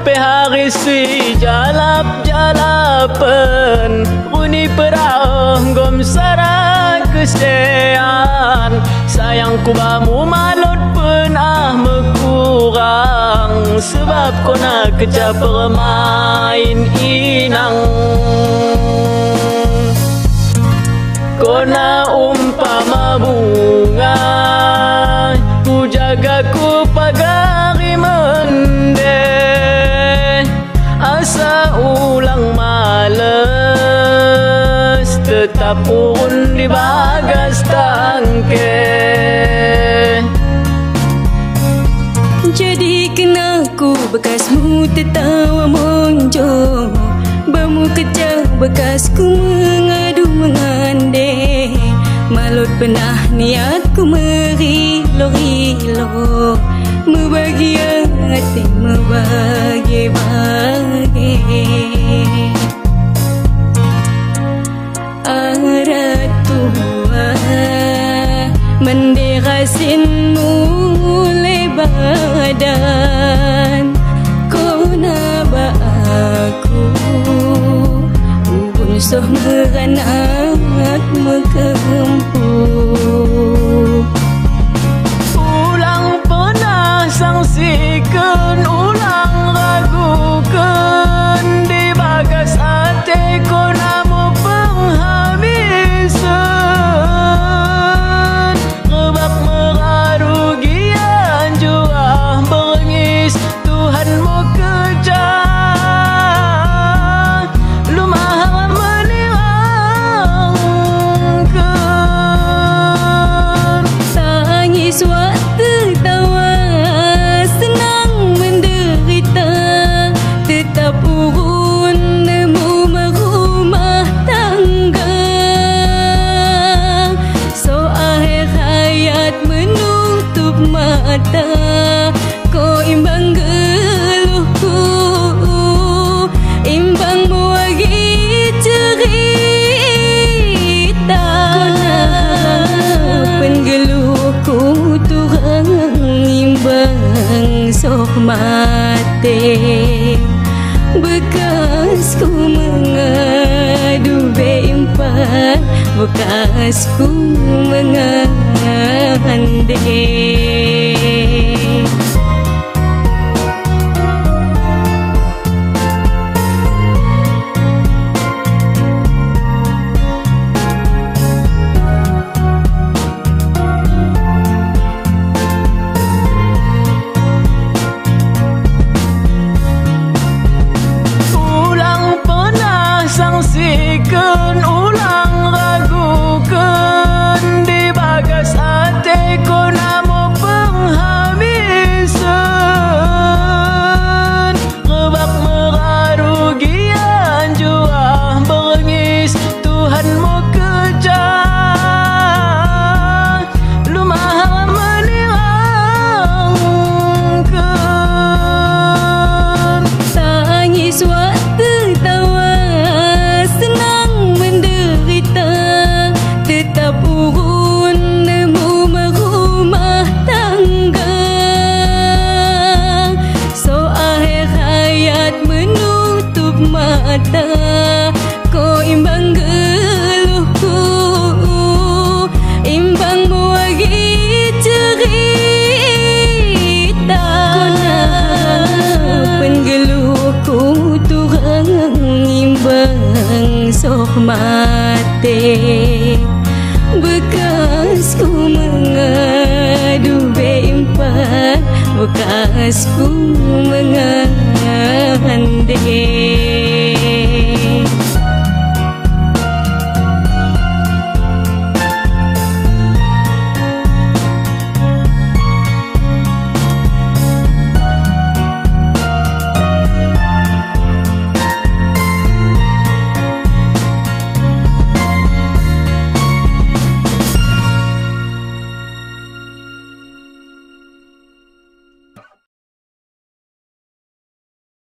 Sampai hari si jalap-jalapan Uni perah gom sarang kesediaan Sayangku bamu malut pernah mekurang Sebab kau nak kecap bermain inang Kau nak umpama bunga Ku jaga ku pagari mendeh Asa ulang males Tetap pun di bagas tangke Jadi kenaku bekasmu tertawa monjo Bamu kecah bekasku mengadu mengandai Malut pernah niatku merilo-rilo Membagi hati membagi-bagi Arat tua menderasin mulai badan Kau naba aku Unsuh meranat mekempuh Ulang pernah sangsikan Ulang ragukan Di bagas hati kau namu penghabisan Rebak merarugian jua berengis Tuhan mu kejar Lu maha menirangkan Tangis waktu tawa senang menderita Tetap urun nemu merumah tangga So akhir hayat menutup mata Kau imbang geluhku Imbang mewagi cerita Kau nak penggeluhku turang imbang sok mati Bekasku mengadu beimpan Bekasku mengandai Sangsikan ulang ragukan Di bagas hati kau namu penghabisan Rebak merarugian jua berengis Tuhan mu kejar Lu maha menirangkan Tangis waktu tawa senang menderita Tetap urun nemu merumah tangga So akhir hayat menutup mata Kau imbang geluhku Imbang mewagi cerita Kau nak penggeluhku turang imbang sok mati Bekasku mengadu beimpan Bekasku mengadu